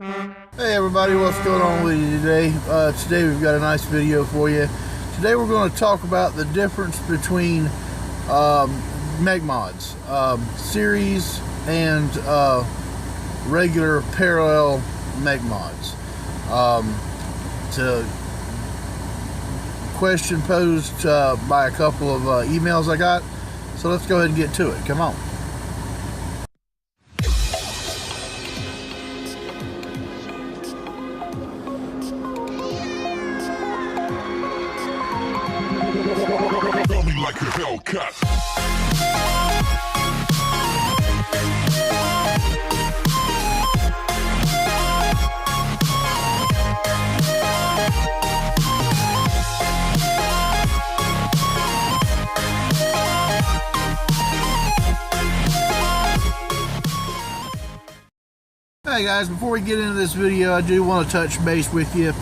Hey everybody, what's going on with you today? Today we've got a nice video for you. Today we're going to talk about the difference between mech mods, series and regular parallel mech mods. To question posed by a couple of emails I got. So let's go ahead and get to it. Come on. Like a Hellcat. Hey guys, before we get into this video, I do want to touch base with you.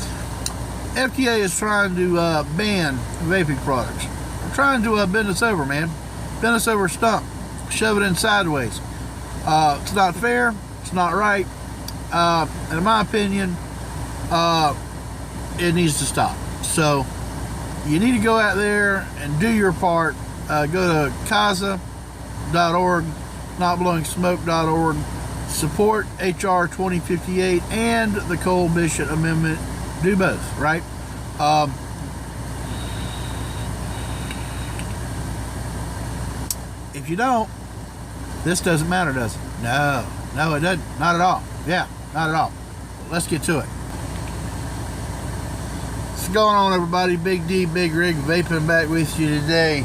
FDA is trying to ban vaping products. They're trying to bend us over, man. Bend us over a stump. Shove it in sideways. It's not fair. It's not right. And in my opinion, it needs to stop. So you need to go out there and do your part. Go to kaza.org, notblowingsmoke.org. Support HR 2058 and the Coil Amendment. Do both, right? If you don't, this doesn't matter, does it? No, it doesn't. Not at all. Yeah, not at all. Let's get to it. What's going on, everybody? Big D, Big Rig, Vaping back with you today.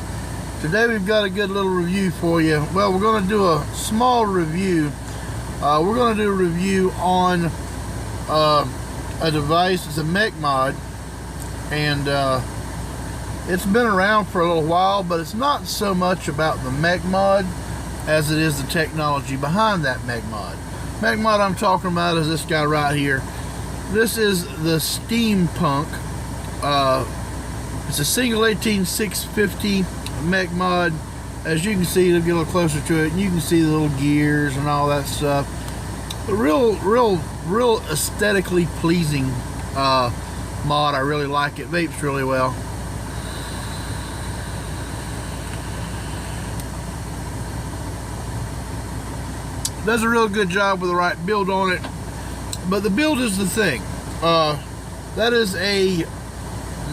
Today we've got a good little review for you. Well, we're going to do a small review. We're going to do a review on a device. It's a mech mod, and it's been around for a little while, but it's not so much about the mech mod as it is the technology behind that mech mod. Mech mod I'm talking about is this guy right here. This is the Steampunk. It's a single 18650 mech mod. As you can see, if you look closer to it, you can see the little gears and all that stuff. A real aesthetically pleasing mod. I really like it. Vapes really well. Does a real good job with the right build on it. But the build is the thing. That is a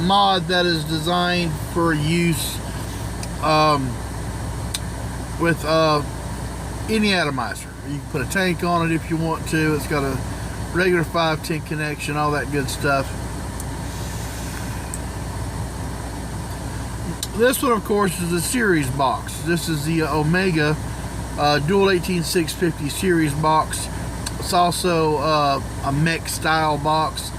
mod that is designed for use with any atomizer. You can put a tank on it if you want to. It's got a regular 510 connection, all that good stuff. This one, of course, is a series box. This is the Omega Dual 18650 series box. It's also a mech style box,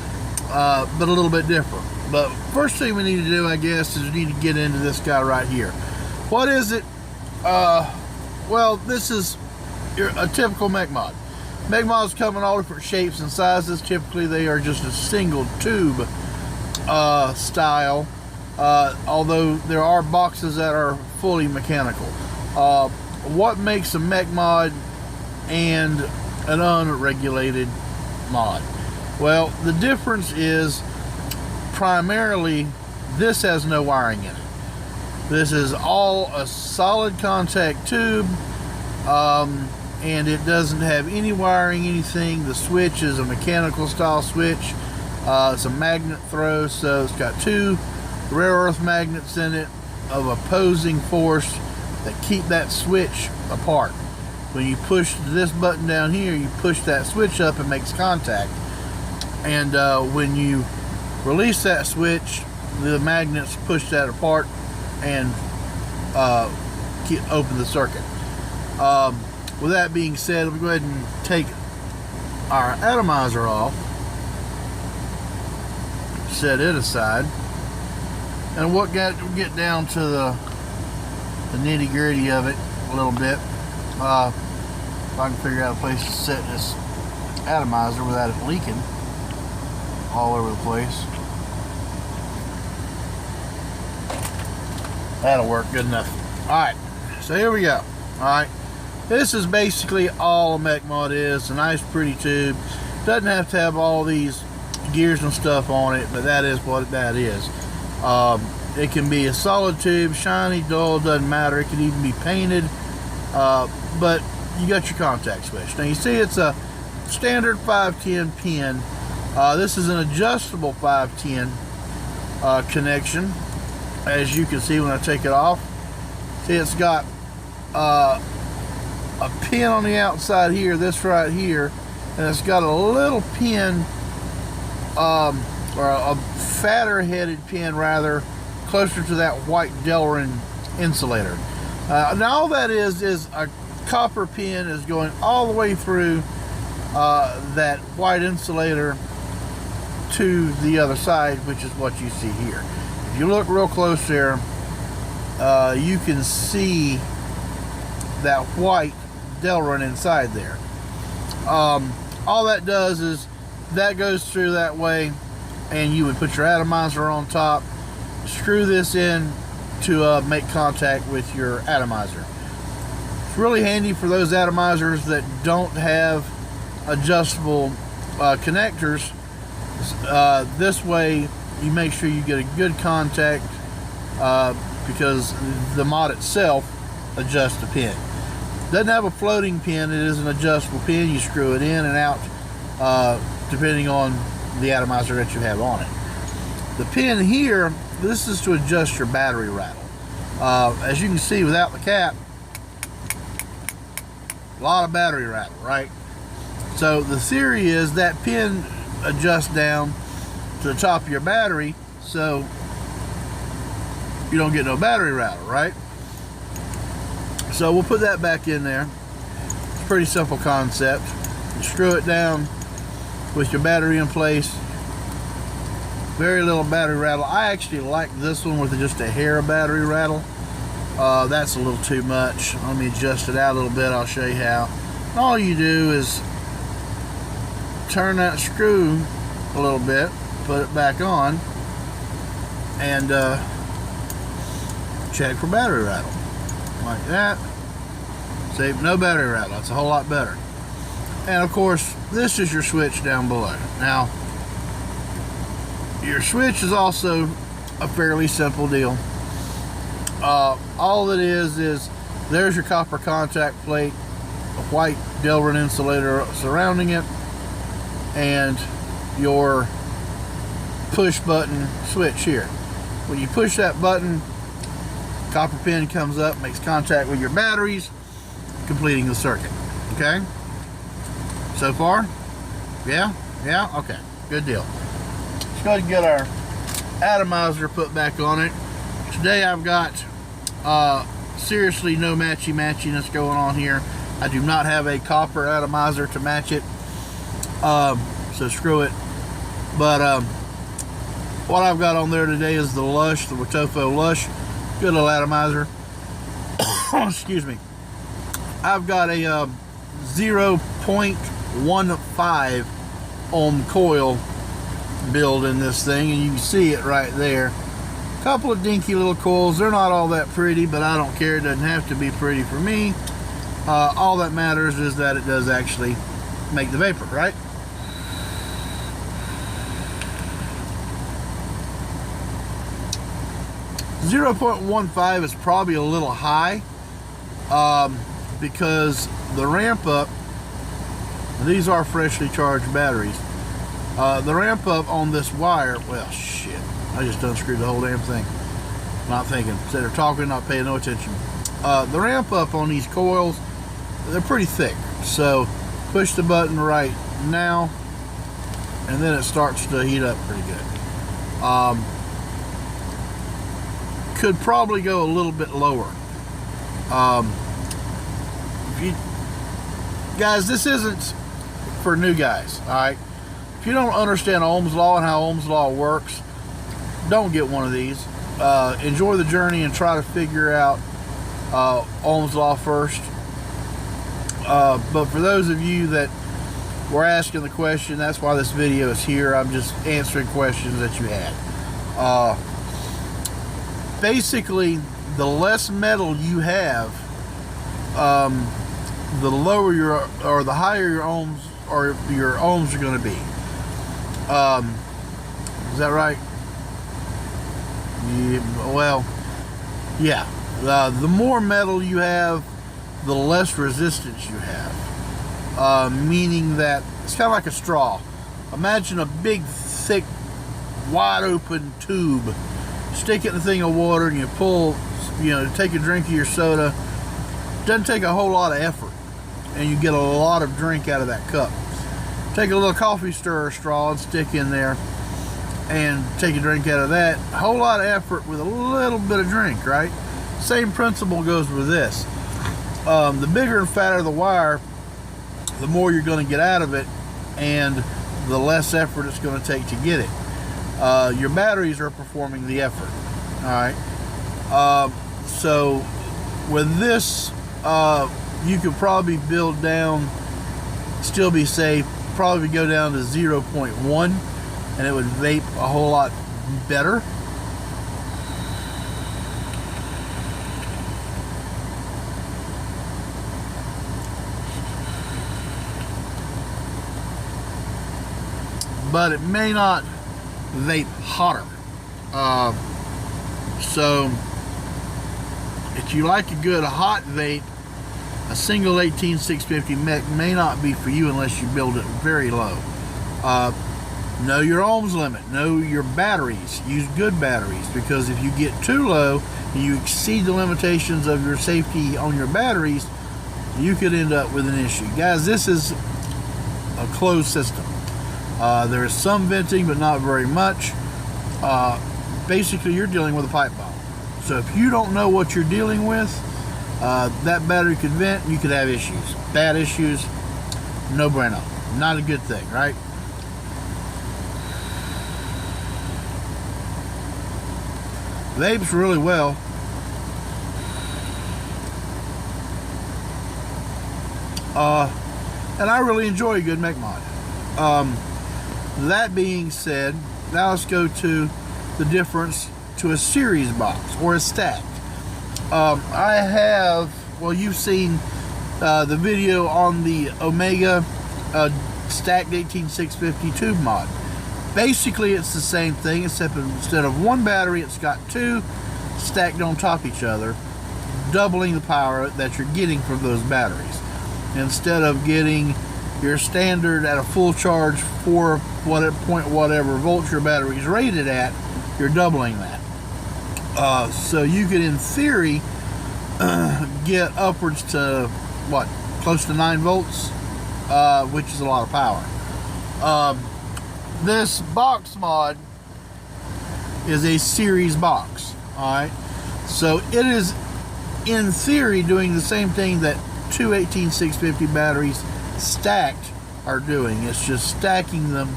but a little bit different. But first thing we need to do, I guess, is we need to get into this guy right here. What is it? Well, this is a typical mech mod. Mech mods come in all different shapes and sizes. Typically, they are just a single tube style, although there are boxes that are fully mechanical. What makes a mech mod and an unregulated mod? Well, the difference is primarily this has no wiring in it. This is all a solid contact tube, and it doesn't have any wiring, anything. The switch is a mechanical style switch. It's a magnet throw, so it's got two rare earth magnets in it of opposing force that keep that switch apart. When you push this button down here, you push that switch up and makes contact. And when you release that switch, the magnets push that apart and open the circuit. With that being said, we'll go ahead and take our atomizer off, set it aside, and we'll get down to the nitty-gritty of it a little bit. If I can figure out a place to set this atomizer without it leaking all over the place. That'll work good enough. Alright, so here we go. Alright, this is basically all a mech mod is. A nice pretty tube. Doesn't have to have all these gears and stuff on it, but that is what that is. It can be a solid tube, shiny, dull, doesn't matter. It can even be painted, but you got your contact switch. Now you see it's a standard 510 pin. This is an adjustable 510 connection, as you can see when I take it off. See, it's got a pin on the outside here, this right here, and it's got a little pin, or a fatter headed pin rather, closer to that white Delrin insulator. Now all that is a copper pin is going all the way through that white insulator to the other side, which is what you see here. If you look real close there, you can see that white Delrin inside there. All that does is that goes through that way, and you would put your atomizer on top, screw this in to make contact with your atomizer. It's really handy for those atomizers that don't have adjustable connectors. This way you make sure you get a good contact, because the mod itself adjusts the pin. Doesn't have a floating pin, it is an adjustable pin. You screw it in and out depending on the atomizer that you have on it. The pin here, this is to adjust your battery rattle. As you can see without the cap, a lot of battery rattle, right? So the theory is that pin adjusts down to the top of your battery, so you don't get no battery rattle, right? So we'll put that back in there. It's a pretty simple concept. You screw it down with your battery in place. Very little battery rattle. I actually like this one with just a hair of battery rattle. That's a little too much. Let me adjust it out a little bit. I'll show you how. All you do is turn that screw a little bit, put it back on, and check for battery rattle. Like that. See, no battery rattle. That's a whole lot better. And of course, this is your switch down below. Now, your switch is also a fairly simple deal. All it is there's your copper contact plate, a white Delrin insulator surrounding it, and your push button switch here. When you push that button, copper pin comes up, makes contact with your batteries, completing the circuit. Okay? So far? Yeah? Yeah? Okay. Good deal. Let's go ahead and get our atomizer put back on it. Today I've got seriously no matchy-matchiness going on here. I do not have a copper atomizer to match it, so screw it. But what I've got on there today is the Lush, the Watofo Lush. Good little atomizer. Excuse me. I've got a 0.15 ohm coil build in this thing, and you can see it right there. A couple of dinky little coils. They're not all that pretty, but I don't care. It doesn't have to be pretty for me. All that matters is that it does actually make the vapor, right? .15 is probably a little high, because the ramp up, these are freshly charged batteries, the ramp up on this wire, well shit, I just unscrewed the whole damn thing, not thinking, instead of talking, not paying no attention. The ramp up on these coils, they're pretty thick, so push the button right now and then it starts to heat up pretty good. Could probably go a little bit lower. Guys, this isn't for new guys, alright? If you don't understand Ohm's Law and how Ohm's Law works, don't get one of these. Enjoy the journey and try to figure out Ohm's Law first. But for those of you that were asking the question, that's why this video is here. I'm just answering questions that you had. Basically, the less metal you have, the lower your, or the higher your ohms or your ohms are going to be. Is that right? Yeah, well, yeah. The more metal you have, the less resistance you have. Meaning that it's kind of like a straw. Imagine a big, thick, wide open tube. Stick it in a thing of water and you pull, take a drink of your soda. Doesn't take a whole lot of effort, and you get a lot of drink out of that cup. Take a little coffee stirrer straw and stick in there and take a drink out of that. A whole lot of effort with a little bit of drink, right? Same principle goes with this. The bigger and fatter the wire, the more you're going to get out of it, and the less effort it's going to take to get it. Your batteries are performing the effort. All right. So with this, you could probably build down, still be safe, probably go down to 0.1, and it would vape a whole lot better. But it may not vape hotter. So if you like a good hot vape, a single 18650 mech may not be for you unless you build it very low. Know your ohms limit, know your batteries, use good batteries, because if you get too low and you exceed the limitations of your safety on your batteries, you could end up with an issue. Guys, this is a closed system. There is some venting, but not very much. Basically, you're dealing with a pipe bomb. So if you don't know what you're dealing with, that battery could vent and you could have issues. Bad issues, no bueno. Not a good thing, right? Vapes really well. And I really enjoy a good mech mod. That being said, now let's go to the difference to a series box or a stack. I have, well, you've seen the video on the Omega stacked 18650 tube mod. Basically, it's the same thing, except instead of one battery, it's got two stacked on top of each other, doubling the power that you're getting from those batteries. Instead of getting your standard at a full charge for whatever volts your battery is rated at, you're doubling that. So you could, in theory, get upwards to, what, close to 9 volts, which is a lot of power. This box mod is a series box, alright? So it is, in theory, doing the same thing that two 18650 batteries stacked are doing. It's just stacking them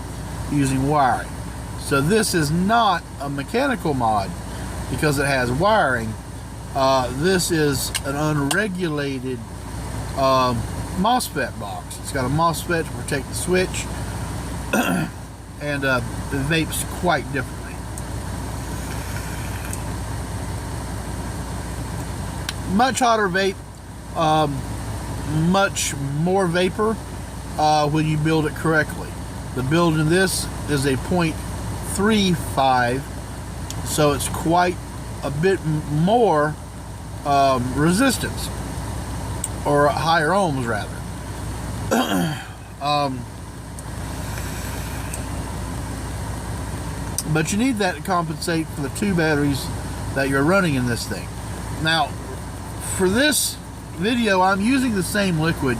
using wiring. So this is not a mechanical mod because it has wiring. This is an unregulated MOSFET box. It's got a MOSFET to protect the switch, and it vapes quite differently. Much hotter vape, much more vapor when you build it correctly. The build in this is a 0.35, so it's quite a bit more resistance, or higher ohms rather. But you need that to compensate for the two batteries that you're running in this thing. Now, for this video, I'm using the same liquid.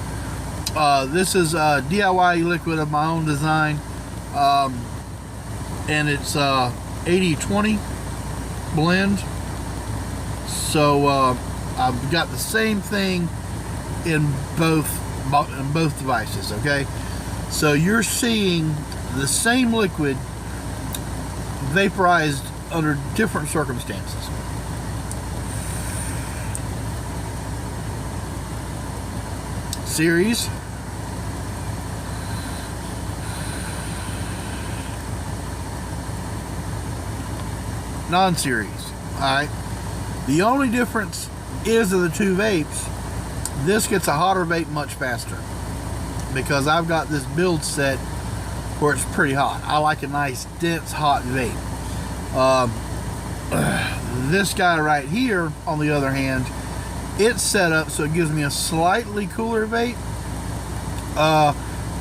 This is a DIY liquid of my own design, and it's 80-20 blend. So I've got the same thing in both devices. Okay, so you're seeing the same liquid vaporized under different circumstances. Series, non-series. Alright, the only difference is of the two vapes, this gets a hotter vape much faster. because I've got this build set where it's pretty hot. I like a nice dense hot vape. This guy right here, on the other hand, it's set up so it gives me a slightly cooler vape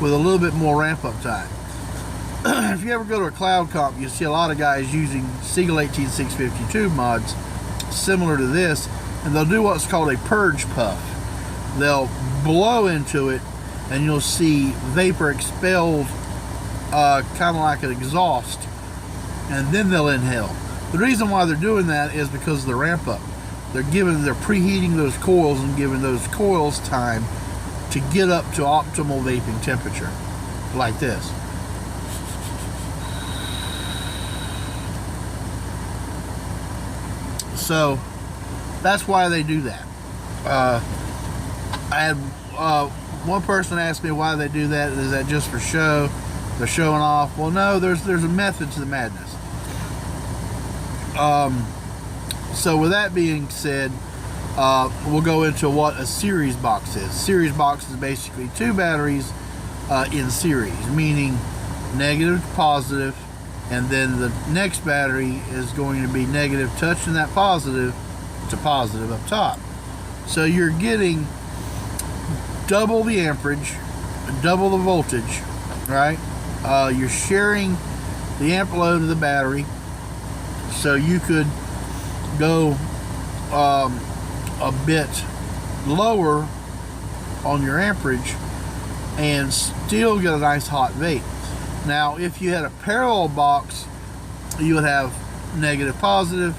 with a little bit more ramp up time. If you ever go to a cloud comp, you see a lot of guys using Seagull 18652 mods similar to this, and they'll do what's called a purge puff. They'll blow into it and you'll see vapor expelled kind of like an exhaust, and then they'll inhale. The reason why they're doing that is because of the ramp up. They're preheating those coils and giving those coils time to get up to optimal vaping temperature, like this. So that's why they do that. I had one person asked me why they do that. Is that just for show? They're showing off. Well, no, there's a method to the madness. So with that being said, we'll go into what a series box is. Series box is basically two batteries in series, meaning negative to positive, and then the next battery is going to be negative touching that positive to positive up top. So you're getting double the amperage, double the voltage, right? You're sharing the amp load of the battery, so you could go a bit lower on your amperage and still get a nice hot vape. Now, if you had a parallel box, you would have negative positive,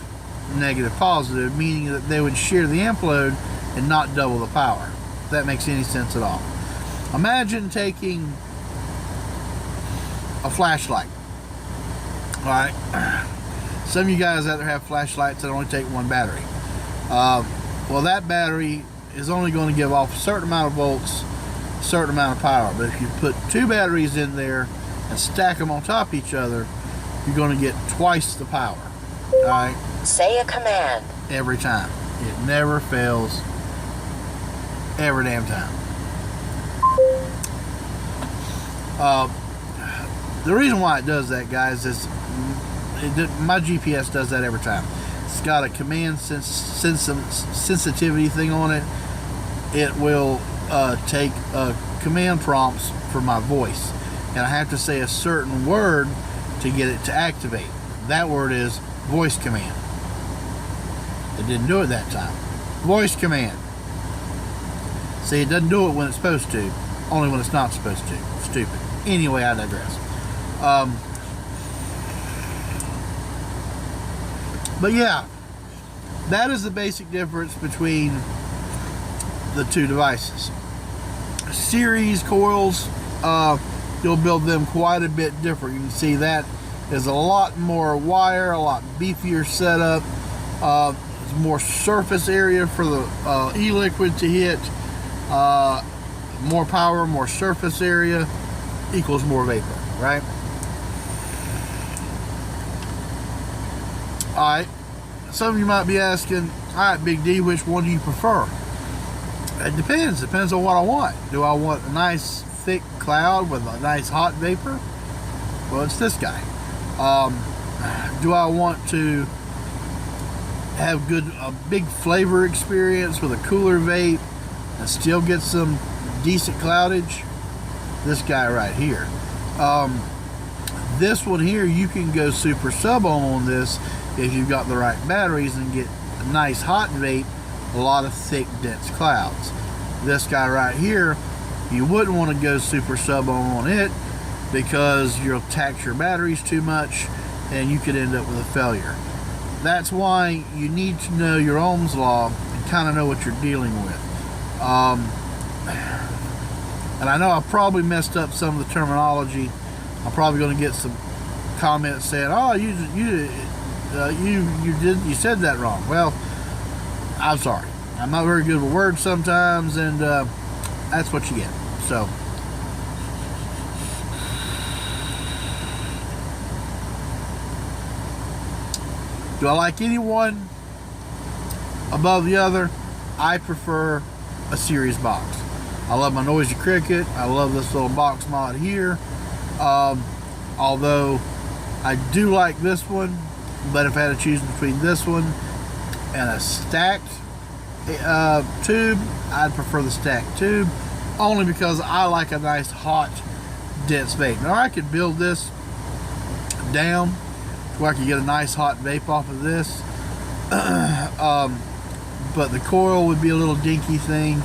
meaning that they would share the amp load and not double the power. If that makes any sense at all. Imagine taking a flashlight. Alright, some of you guys out there have flashlights that only take one battery. Well, that battery is only going to give off a certain amount of volts, a certain amount of power. But if you put two batteries in there and stack them on top of each other, you're going to get twice the power. Alright? Say a command. Every time. It never fails. Every damn time. The reason why it does that, guys, is my GPS does that every time. It's got a command sensitivity thing on it. It will take command prompts for my voice, and I have to say a certain word to get it to activate. That word is voice command. It didn't do it that time. Voice command. See, it doesn't do it when it's supposed to, only when it's not supposed to. Stupid. Anyway, I digress. But yeah, that is the basic difference between the two devices. Series coils, you'll build them quite a bit different. You can see that is a lot more wire, a lot beefier setup. There's more surface area for the e-liquid to hit. More power, more surface area equals more vapor, right? Alright, some of you might be asking, alright, Big D, which one do you prefer? It depends on what I want. Do I want a nice thick cloud with a nice hot vapor? Well, it's this guy. Do I want to have a big flavor experience with a cooler vape and still get some decent cloudage? This guy right here. This one here, you can go super sub on this if you've got the right batteries and get a nice hot vape, a lot of thick dense clouds. This guy right here, you wouldn't want to go super sub on it because you'll tax your batteries too much and you could end up with a failure. That's why you need to know your Ohm's law and kind of know what you're dealing with. And I know I probably messed up some of the terminology. I'm probably going to get some comments saying, "Oh, you said that wrong." Well, I'm sorry. I'm not very good with words sometimes, and that's what you get. So, do I like any one above the other? I prefer a series box. I love my Noisy Cricket. I love this little box mod here. Although I do like this one, but if I had to choose between this one and a stacked tube, I'd prefer the stacked tube, only because I like a nice hot dense vape. Now I could build this down where I could get a nice hot vape off of this, but the coil would be a little dinky thing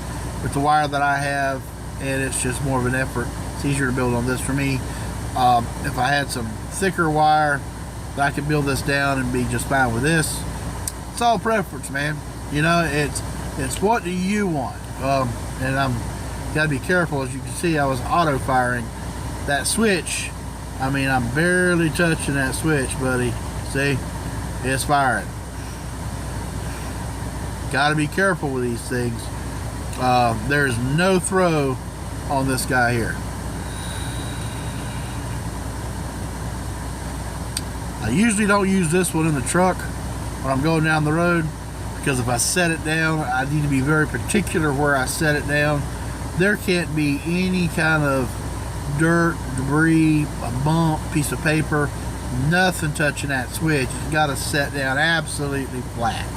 with the wire that I have, and it's just more of an effort. It's easier to build on this for me. If I had some thicker wire, that I could build this down and be just fine with this. It's all preference, man. You know, it's what do you want? And I'm gotta be careful. As you can see, I was auto firing that switch. I mean, I'm barely touching that switch, buddy. See, it's firing. Gotta be careful with these things. There's no throw on this guy here. I usually don't use this one in the truck when I'm going down the road, because if I set it down, I need to be very particular where I set it down. There can't be any kind of dirt, debris, a bump, piece of paper, nothing touching that switch. It's got to set down absolutely flat,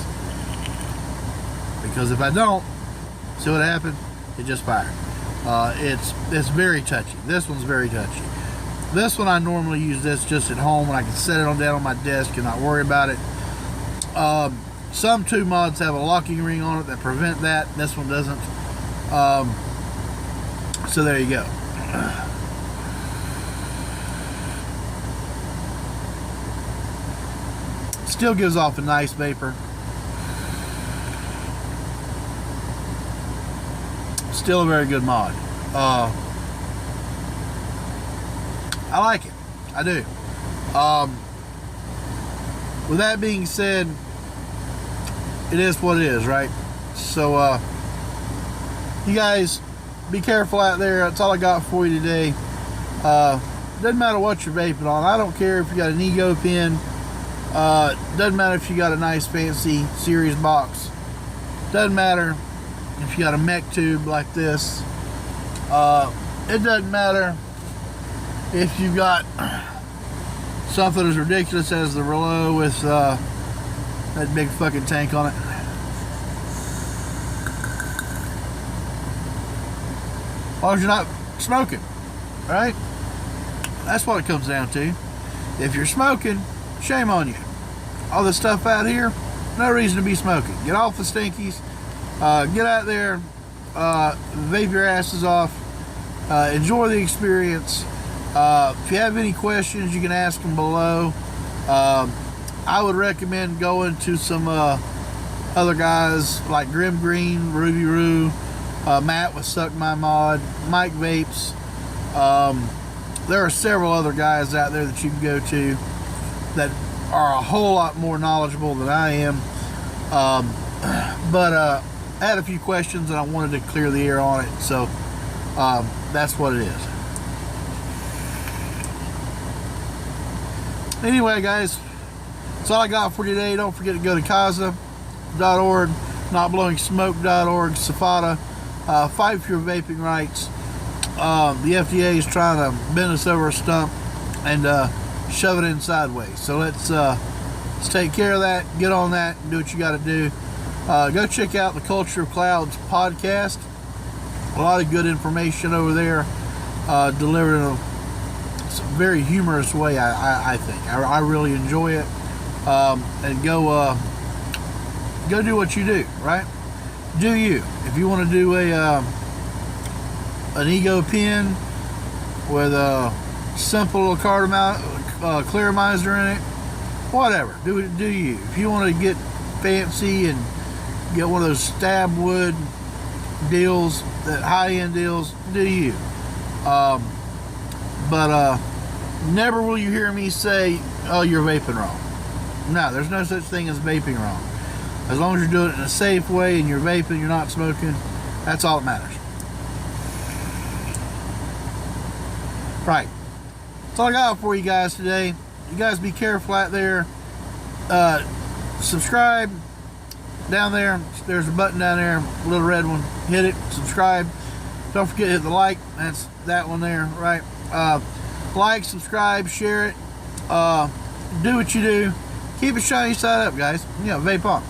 because if I don't, see what happened? It just fired. It's very touchy. This one's very touchy. This one, I normally use this just at home when I can set it on down on my desk and not worry about it. Some tube mods have a locking ring on it that prevent that. This one doesn't. So there you go. Still gives off a nice vapor. Still a very good mod. I like it. I do. With that being said, it is what it is, right? So, you guys, be careful out there. That's all I got for you today. Doesn't matter what you're vaping on. I don't care if you got an ego pen. Doesn't matter if you got a nice fancy series box. Doesn't matter if you got a mech tube like this. It doesn't matter if you got something as ridiculous as the Relo with that big fucking tank on it. As long as you're not smoking, right? That's what it comes down to. If you're smoking, shame on you. All this stuff out here, no reason to be smoking. Get off the stinkies. Get out there, vape your asses off. Enjoy the experience. If you have any questions, you can ask them below. I would recommend going to some other guys like Grim Green, Ruby Roo, Matt with Suck My Mod, Mike Vapes. There are several other guys out there that you can go to that are a whole lot more knowledgeable than I am. But I had a few questions and I wanted to clear the air on it, so that's what it is. Anyway, guys, that's all I got for today. Don't forget to go to CASA.org, notblowingsmoke.org, SFATA. Fight for your vaping rights. The FDA is trying to bend us over a stump and shove it in sideways. So let's take care of that, get on that, and do what you got to do. Go check out the Culture of Clouds podcast. A lot of good information over there, delivered in a very humorous way, I think. I really enjoy it. And go do what you do, right? Do you. If you want to do an ego pen with a simple little clearmizer in it, whatever, do you. If you want to get fancy and get one of those stab wood deals, that high-end deals, do you. But never will you hear me say, oh, you're vaping wrong. No, there's no such thing as vaping wrong. As long as you're doing it in a safe way and you're vaping, you're not smoking, that's all that matters. Right. That's all I got for you guys today. You guys be careful out there. Subscribe down there. There's a button down there, a little red one. Hit it, subscribe. Don't forget to hit the like. That's that one there, right? Like, subscribe, share it. Do what you do. Keep it shiny side up, guys. You know, vape on.